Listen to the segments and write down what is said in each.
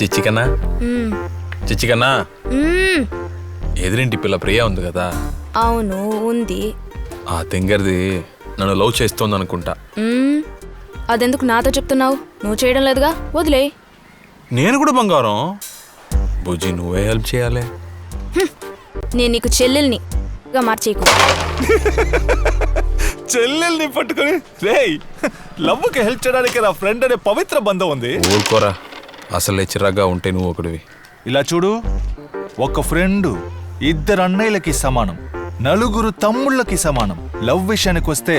చిచ్చికన్నా చిచ్చికన్నా ఎదురింటి పిల్ల ప్రియ ఉంది కదా. అవును ఉంది. ఆ తింగర్ది నన్ను లవ్ చేస్తోంది అనుకుంటా. అదెందుకు నాతో చెప్తున్నావు? నువ్వు చేయడం లేదుగా, వదిలే. నేను కూడా బంగారం. బుజ్జి నువ్వే హెల్ప్ చేయాలి. నేను నీకు చెల్లెల్ని మార్చేకు. చెల్లెల్ని పట్టుకొని రేయ్, లవ్వుకి హెల్ప్ చేయడానికి నా ఫ్రెండ్ అనే పవిత్ర బంధం ఉంది. ఊరుకోరా, అసలే చిరాగ్గా ఉంటే నువ్వు ఒకటివి. ఇలా చూడు, ఒక ఫ్రెండ్ 2 అన్నయ్యలకి సమానం, 4 తమ్ముళ్ళకి సమానం. లవ్ విషయానికి వస్తే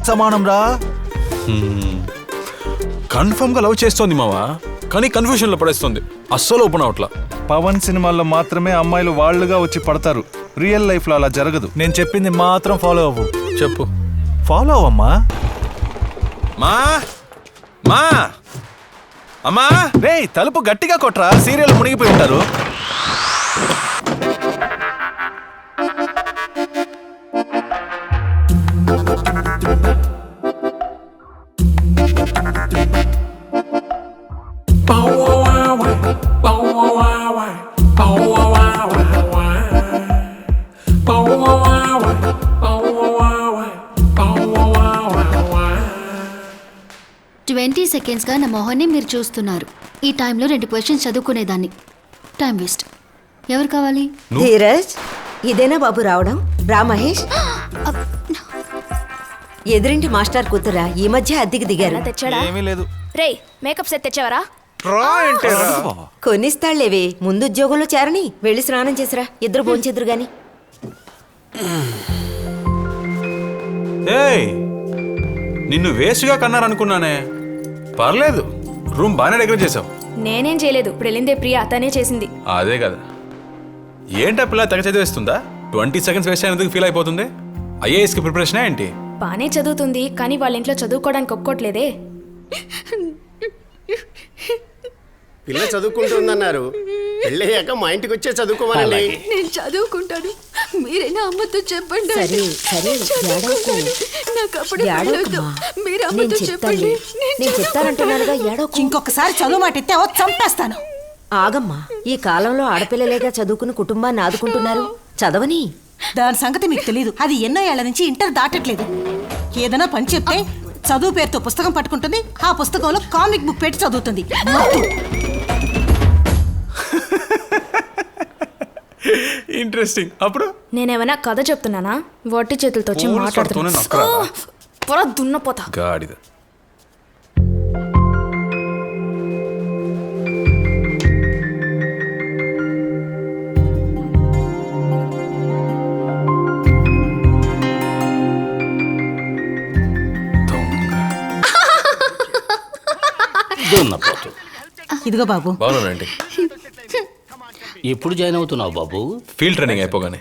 సమానం రా. కన్ఫర్మ్ గా లవ్ చేస్తోంది మావా, కానీ కన్ఫ్యూజన్ లో పడేస్తుంది. అస్సలు ఓపెన్ అవట్లా. పవన్ సినిమాల్లో మాత్రమే అమ్మాయిలు వాళ్ళుగా వచ్చి పడతారు. రియల్ లైఫ్ లో అలా జరగదు. నేను చెప్పింది మాత్రం ఫాలో అవ్వు. చెప్పు. ఫాలో అవ్వమ్మా. మా మా అమ్మా, రేయ్ తలుపు గట్టిగా కొట్రా, సీరియల్ మునిగిపోయి ఉంటారు. సెకండ్స్గా నా మొహాన్ని మీరు చూస్తున్నారు. ఈ టైంలో 2 క్వశ్చన్స్ చదువుకునేదాన్ని. Time waste. ఎవరు కావాలి? ధీరజ్, ఇదేనా బాబు రావడం? రా మహేష్. ఎదురింటి మాస్టర్ కూతురా, ఈ మధ్య అద్దెకి దిగారు. తెచ్చాడా? ఏమీ లేదు. రేయ్, మేకప్ సెట్ తెచ్చావరా? కొన్నిస్తాళ్లేవే, ముందు ఉద్యోగంలో చేరని. వెళ్ళి స్నానం చేసిరా, ఇద్దరు భోంచెదురు గాని. ఏయ్, నిన్ను వేస్ట్గా కన్నారనుకున్నానే. పర్లేదు, రూమ్ బాగానే డెకరేట్ చేసావు. నేనేం చేయలేదు, ఇప్పుడు వెళ్ళిందే ప్రియా, తనే చేసింది. అదే కదా. ఏంటా పిల్ల తెగ చదివేస్తుందా? 20 సెకండ్స్ వేస్ట్ అయినందుకు ఫీల్ అయిపోతుంది. ఐఏఎస్కి ప్రిపరేషనా ఏంటి? బానే చదువుతుంది, కానీ వాళ్ళ ఇంట్లో చదువుకోవడానికి ఒప్పుకోవట్లేదే. పిల్ల చదువుకుంటుందన్నారు. పెళ్ళయ్యాక మా ఇంటికి వచ్చే చదువుకోవాలండి. నేను చదువుకుంటాను, మీరైనా అమ్మతో చెప్పండి. సరే సరే, ఏడవకు. నాకు అప్పుడు ఏడవకమ్మా. మీరు నేను అమ్మతో చెప్తాను, చెప్పండి. నేను చెప్తానంటున్నానుగా, ఏడవకు. ఇంకొకసారి చదువు మాట ఎత్తావో చంపేస్తాను. ఆగమ్మా, ఈ కాలంలో ఆడపిల్లలేగా చదువుకుని కుటుంబాన్ని ఆదుకుంటున్నారు. చదవని. దాని సంగతి మీకు తెలీదు. అది ఎన్నో ఏళ్ల నుంచి ఇంటర్ దాటట్లేదు. ఏదైనా పని చెప్తే చదువు పేరుతో పుస్తకం పట్టుకుంటుంది, ఆ పుస్తకంలో కామిక్ బుక్ పెట్టి చదువుతుంది. ఇంట్రెస్టింగ్. అప్పుడు నేనేమైనా కథ చెప్తున్నానా? వట్టి చేతులతో వచ్చి మాట్లాడుతున్నా. పొర దున్నపోతా గాడిద. ఇదిగో బాబు. బాగున్నానండి. ఎప్పుడు జాయిన్ అవుతున్నావు బాబు? ఫీల్డ్ ట్రైనింగ్ అయిపోగానే.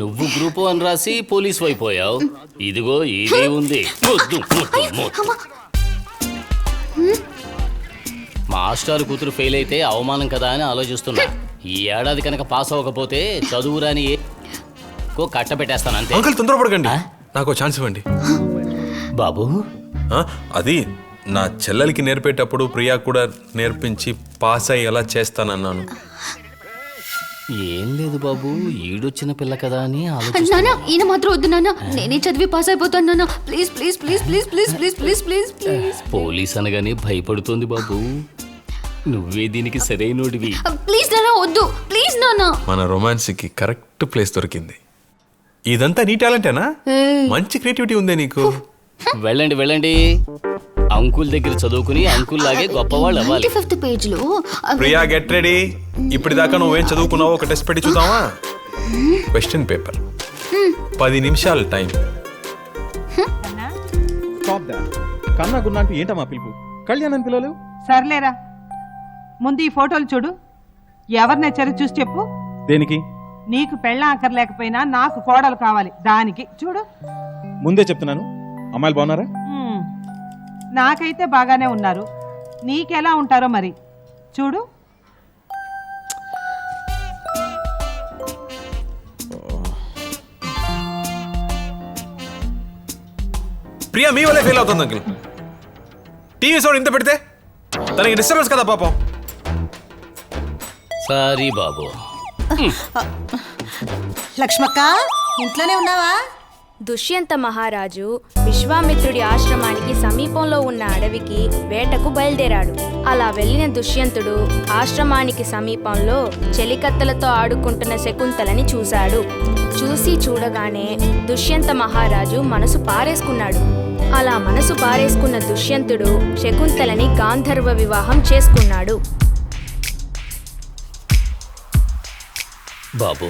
నువ్వు గ్రూప్ 1 రాసి పోలీస్ అయిపోయావు. ఇదిగో ఇదే ఉంది. మాస్టర్ కూతురు ఫెయిల్ అయితే అవమానం కదా అని ఆలోచిస్తున్నా. ఈ ఏడాది కనుక పాస్ అవ్వకపోతే చదువు రాని కట్ట పెట్టేస్తాను అంతే. అంకుల్ తొందరపడకండి, నాకు ఛాన్స్ ఇవ్వండి. బాబు, అది నా చెల్లెలకి నేర్పేటప్పుడు ప్రియా కూడా నేర్పించి పాస్ అయ్యి ఎలా చేస్తానన్నాను. ఏం లేదు బాబు, ఈడొచ్చిన పిల్ల కదా అని నాన్న, ఈయన మాత్రం వద్దు నాన్న. నేనే చదివి పాస్ అయిపోతాను నాన్న. Please please please please please please please please please. Police అనగానే భయపడుతోంది బాబు. నువ్వే దీనికి సరైనోడివి. ప్లీజ్ నాన్న, వద్దు ప్లీజ్ నాన్న. మన రొమాన్స్కి కరెక్ట్ ప్లేస్ దొరికింది. ఇదంతా నీ టాలెంటేనా? మంచి క్రియేటివిటీ ఉందే నీకు. వెళ్ళండి వెళ్ళండి, అంకుల్ దగ్గర చదువుకుని అంకుల్ లాగే గొప్పవాళ్ళు అవ్వాలి. 95th పేజ్లో ప్రియా గెట్ రెడీ. ఇప్పటిదాకా నువ్వేం చదువుకున్నావో ఒక టెస్ట్ పెట్టి చూద్దామా? క్వశ్చన్ పేపర్, 10 నిమిషాలు టైం. కన్నా గున్నా అంటూ ఏంటమ్మా పిలుపు? కళ్యాణ్ పిల్లలు. సర్లేరా, ముందు ఈ ఫోటోలు చూడు. ఎవరు నచ్చారో చూసి చెప్పు. దేనికి? నీకు పెళ్ళ ఆఖరలేకపోయినా నాకు కోడలు కావాలి, దానికి చూడు. ముందే చెప్తున్నాను, అమ్మాయిలు బాగున్నారా? నాకైతే బాగానే ఉన్నారు, నీకెలా ఉంటారో మరి చూడు. ప్రియా మీ వల్లే ఫెయిల్ అవుతుంది అంకుల్. టీవీ సౌండ్ ఇంత పెడితే తనకి డిస్టర్బెన్స్ కదా పాపం. సారీ బాబు. లక్ష్మక్క ఇంట్లోనే ఉన్నావా? దుష్యంత మహారాజు విశ్వామిత్రుడి ఆశ్రమానికి సమీపంలో ఉన్న అడవికి వేటకు బయలుదేరాడు. అలా వెళ్ళిన దుష్యంతుడు ఆశ్రమానికి సమీపంలో చెలికత్తెలతో ఆడుకుంటున్న శకుంతలని చూశాడు. చూడగానే దుష్యంత మహారాజు మనసు పారేసుకున్నాడు. అలా మనసు పారేసుకున్న దుష్యంతుడు శకుంతలని గాంధర్వ వివాహం చేసుకున్నాడు. బాబు,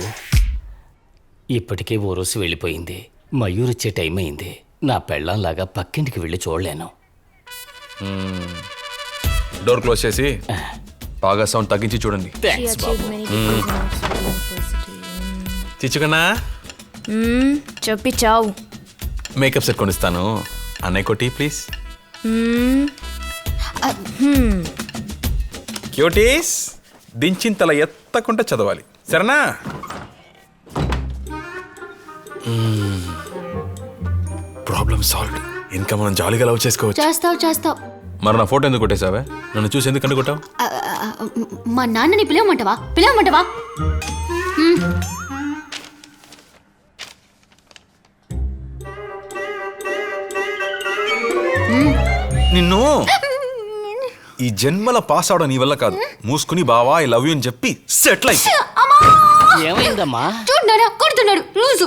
ఇప్పటికే ఓ రోజు వెళ్ళిపోయింది. మయూర్ వచ్చే టైం అయింది. నా పెళ్ళంలాగా పక్కింటికి వెళ్ళి చూడలేను. డోర్ క్లోజ్ చేసి బాగా సౌండ్ తగ్గించి చూడండి. థ్యాంక్స్ బాబు. చిచ్చుకన్నా చెప్పి చావు. మేకప్ సెట్ కొనిస్తాను. అన్నయ్య కొట్టి ప్లీజ్. క్యూటీస్ దించిన తల ఎత్తకుండా చదవాలి, సరేనా? Problem solved. ఇంకా మనం జాలీగా లవ్ చేసుకోవచ్చు. చేస్తావు. మరి నా ఫోటో ఎందుకు కొట్టేసావే? నన్ను చూసి ఎందుకు అనుకుంటావు? మా నాన్నని పిలవమంటావా? నిన్ను ఈ జన్మల పాస్ అవడం నీ వల్ల కాదు. మూసుకుని బావా ఐ లవ్ యూ అని చెప్పి సెటిల్ అయితే. ఏమైందమ్మా? కొడుతున్నాడు రోజు.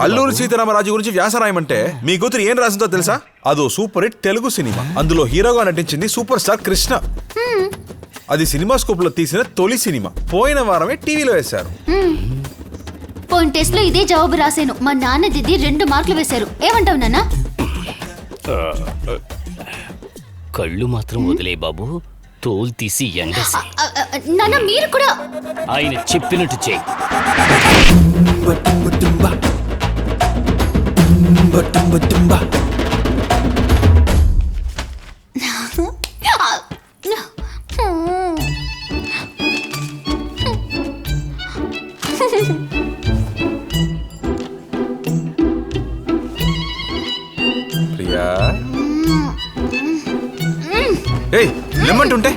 అల్లూరి సీతారామరాజు గురించి వ్యాస రాయమంటే మీ కూతురు ఏం రాసిందో తెలుసా? అదో సూపర్ హిట్ తెలుగు సినిమా. అందులో హీరోగా నటించింది సూపర్ స్టార్ కృష్ణ. అది సినిమా స్కోప్ లో తీసిన తొలి సినిమా. పోయిన వారమే టీవీలో వేశారు. పోయిన టెస్ట్ లో ఇదే జవాబు రాశాను. మా నాన్న దిద్ది 2 మార్కులు వేశారు. ఏమంటావు నాన్న? కళ్ళు మాత్రం వదిలే బాబు, తోలు తీసి ఎండసి. నాన్న మీరు కూడా ఆయన చెప్పినట్టు చేయి. ప్రియా, ఏయ్ లెమ్మంటుంటే.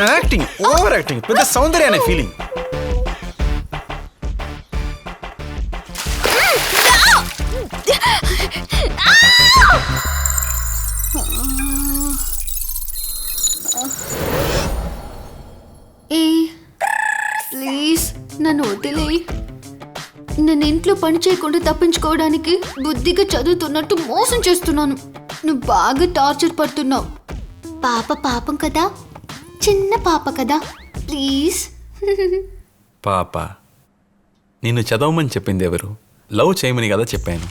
యాక్టింగ్, ఓవర్ యాక్టింగ్, పెద్ద సౌందర్య అనే ఫీలింగ్. ప్లీజ్ నన్ను వదిలే. నేను ఇంట్లో పని చేయకుండా తప్పించుకోవడానికి బుద్ధిగా చదువుతున్నట్టు మోసం చేస్తున్నాను. నువ్వు బాగా టార్చర్ పడుతున్నావు. పాపం కదా, చిన్న పాప కదా, ప్లీజ్. పాప, నిన్ను చదవమని చెప్పింది ఎవరు? లవ్ చేయమని కదా చెప్పాను.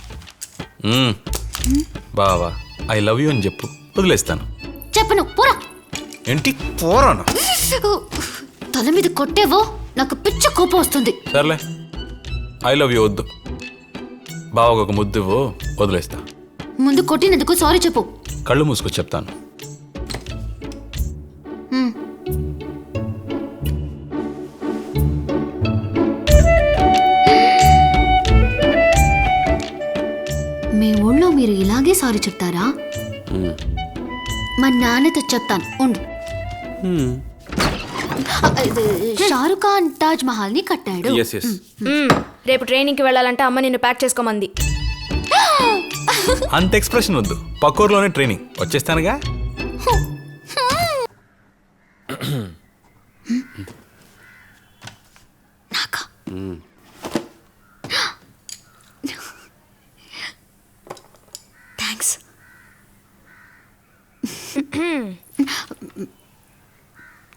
బావా ఐ లవ్ యూ అని చెప్పు, వదిలేస్తాను. చెప్పను, పోరా. ఏంటి పోరాను? తల మీద కొట్టేవో నాకు పిచ్చ కోపం వస్తుంది. సర్లే, ఐ లవ్ యూ వద్దు. బావకు ఒక ముద్దు ఇవ్వు, వదిలేస్తా. ముందు కొట్టినందుకు సారీ చెప్పు. కళ్ళు మూసుకొని చెప్తాను. మీ ఊళ్ళో మీరు ఇలాగే సారీ చెప్తారా? మా నాన్నతో చెప్తాను, ఉండు. షారుఖ్ ఖాన్ తాజ్ మహల్ ని కట్టాడు. రేపు ట్రైనింగ్కి వెళ్ళాలంటే అమ్మ నిన్ను ప్యాక్ చేసుకోమంది. అంత ఎక్స్ప్రెషన్ వద్దు, పక్కూరులోనే ట్రైనింగ్, వచ్చేస్తానుగా. థ్యాంక్స్.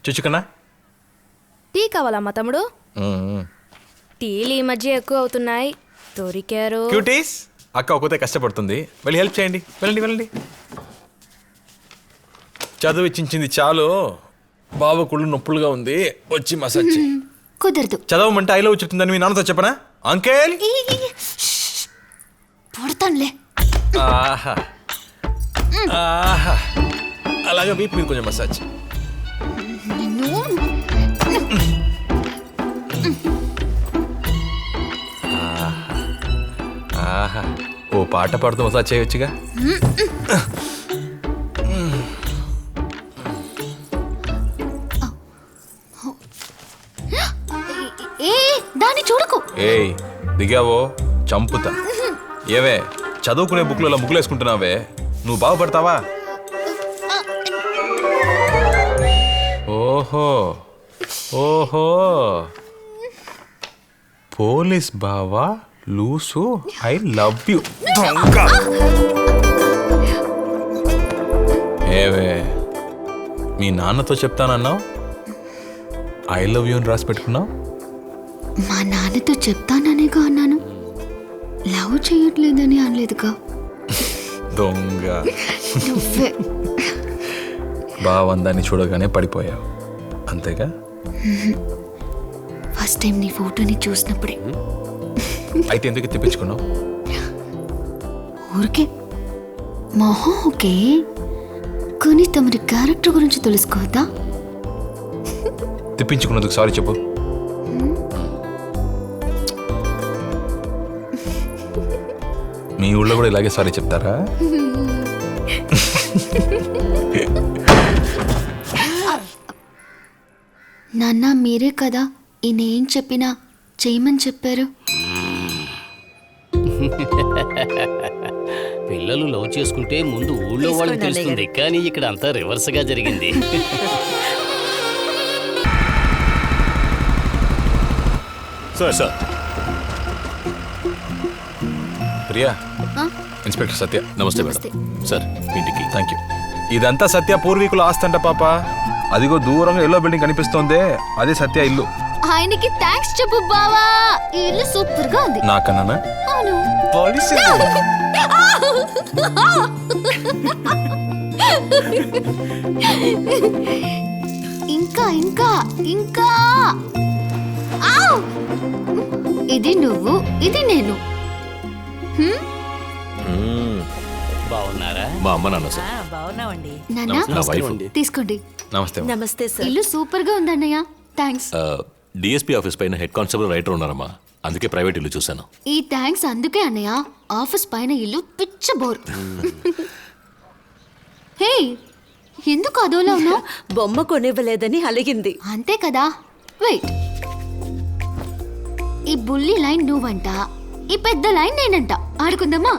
చూచుకన్నా టీ కావాలమ్మా తమ్ముడు? టీలు ఈ మధ్య ఎక్కువ అవుతున్నాయి. దొరికారు. క్యూటీస్, అక్క ఒక్కతే కష్టపడుతుంది, వెళ్ళి హెల్ప్ చేయండి. వెళ్ళండి. చదువు ఇచ్చింది చాలు, బాబు కుళ్ళు నొప్పులుగా ఉంది, వచ్చి మసాజ్ చేయి. కుదరదు. చదవమంటే ఐ లవ్ చెప్తుందని మీ నాన్నతో చెప్పనా? అంకేల్ పుడతానులే. ఆహా ఆహా అలాగే బీప్ మీద కొంచెం మసాజ్. నిన్ను ఆహా ఓ పాట పాడుతూ మసాజ్ చేయొచ్చుగా. ఏ దాన్ని చూడకు. ఏయ్ దిగావో చంపుతా. ఏవే చదువుకునే బుక్లలో ముగ్గులు వేసుకుంటున్నావే, నువ్వు బాగుపడతావా? ఓహో ఓహో పోలీస్ బావా లూసు, ఐ లవ్ యు. ఏవే మీ నాన్నతో చెప్తానన్నావు, ఐ లవ్ యూ అని రాసి పెట్టుకున్నావు. మా నాన్నతో చెప్తాననేగా అన్నాను, లవ్ చేయట్లేదని అనలేదుగా. దొంగ. నువ్వే. బావందాన్ని చూడగానే పడిపోయావు అంతేగా. ఫస్ట్ టైం నీ ఫోటోని చూసినప్పుడే. అయితే ఎందుకు తెప్పించుకున్నావు? ఊరికే మొహం ఓకే, కానీ తమరి క్యారెక్టర్ గురించి తెలుసుకోవద్దా? తెప్పించుకున్నందుకు సారీ చెప్పు. మీ ఊళ్ళో కూడా ఇలాగే సారీ చెప్తారా? నాన్న మీరే కదా ఈయన ఏం చెప్పినా చేయమని చెప్పారు. పిల్లలు లవ్ చేసుకుంటే ముందు ఊళ్ళో వాళ్ళకి తెలుస్తుంది, కానీ ఇక్కడ అంతా రివర్స్ గా జరిగింది. సార్ ప్రియా, ఇన్స్పెక్టర్ సత్య. నమస్తే నమస్తే. మేడం. సార్ ఇంటికి. Thank you. ఇదంతా సత్య పూర్వీకుల ఆస్తంట పాప. అదిగో దూరంగా ఎల్లో బిల్డింగ్ కనిపిస్తోందే, అదే సత్య ఇల్లు. ఆయనకి థ్యాంక్స్ చెప్పు బావా, ఈ ఇల్లు సూపర్ గా ఉంది. నాకన్నా అవును. ఇంకా ఇంకా ఇంకా ఆవ్! ఇది నువ్వు, ఇది నేను. బాగున్నారా? మా అమ్మ నాన్న సార్. బాగున్నావండి. నాన్న నా వైఫ్. తీసుకోండి. నమస్తే. నమస్తే సార్. ఇల్లు సూపర్ గా ఉందన్నయ్య. థ్యాంక్స్. డిఎస్పీ ఆఫీస్ పైన హెడ్ కానిస్టేబుల్ రైటర్ ఉన్నారమ్మా, అందుకే ప్రైవేట్ ఇల్లు చూశాను. ఈ థ్యాంక్స్ అందుకే అన్నయ్య, ఆఫీస్ పైన ఇల్లు పిచ్చ బోర్. హే, ఎందుకు అదోలా ఉన్నావు? బొమ్మ కొనివ్వలేదని అలిగింది. అంతే కదా. వెయిట్, ఈ బుల్లి లైన్ నువ్వంట, ఈ పెద్ద లైన్ నేనంట. ఆడుకుందామా?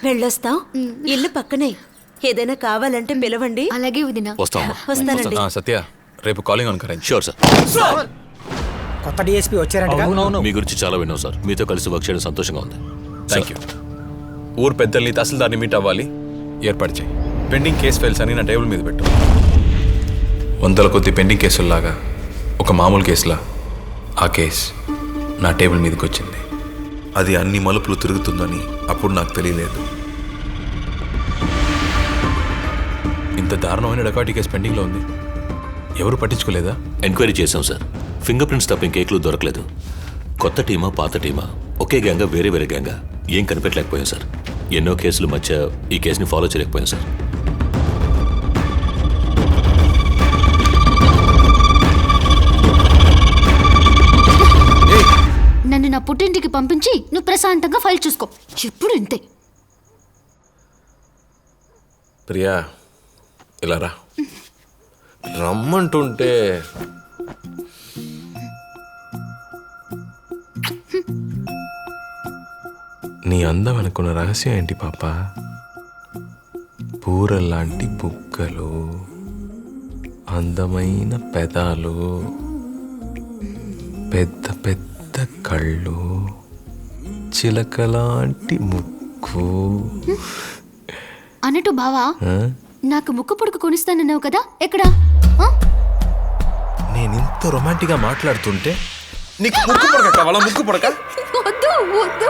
వెళ్ళొస్తాం. ఇల్లు పక్కనే, ఏదైనా కావాలంటే పిలవండి. అలాగే వదినా. వస్తామమ్మా. వస్తానండి. సత్య రేపు calling on current. Sure sir. కొత్త డిఎస్పీ వచ్చారంట. మీ గురించి చాలా విన్నాం సార్, మీతో కలిసి వర్క్ చేయడం సంతోషంగా ఉంది. Thank you. ఊరు పెద్దల్ని తహసీల్దార్ని మీట్ అవ్వాలి, ఏర్పాటు చేయి. పెండింగ్ కేసు ఫైల్స్ అని నా టేబుల్ మీద పెట్టు. వందల కొద్ది పెండింగ్ కేసుల్లాగా ఒక మామూలు కేసులా ఆ కేసు నా టేబుల్ మీదకి వచ్చింది. అది అన్ని మలుపులు తిరుగుతుందని అప్పుడు నాకు తెలియలేదు. ఇంత దారుణమైన డకాటీ కేసు పెండింగ్లో ఉంది, ఎవరు పట్టించుకోలేదా? ఎంక్వైరీ చేశాం సార్, ఫింగర్ ప్రింట్స్ తప్ప ఇంకేక్లు దొరకలేదు. కొత్త టీమా పాత టీమా, ఒకే గ్యాంగా వేరే వేరే గ్యాంగా, ఏం కనిపెట్టలేకపోయాం సార్. ఎన్నో కేసుల మధ్య ఈ కేసుని ఫాలో చేయలేకపోయాం సార్. నన్ను నా పుట్టింటికి పంపించి నువ్వు ప్రశాంతంగా ఫైల్ చూసుకో. ఎప్పుడు ఇంతే. ప్రియా ఇలా రా. రమ్మంటుంటే నీ అందం అనుకున్న రహస్యం ఏంటి పాప? పూరల్లాంటి బుగ్గలు, అందమైన పెదాలు, పెద్ద పెద్ద కళ్ళు, చిలకలాంటి ముక్కు. అన్నట్టు బావా, నాకు ముక్కు పుడుకు కొనిస్తానన్నావు కదా, ఎక్కడా? నేను ఇంత రొమాంటిక్ గా మాట్లాడుతుంటే నీకు ముక్కు పుడక కావాలా? ముక్కు పుడక వద్దు వద్దు.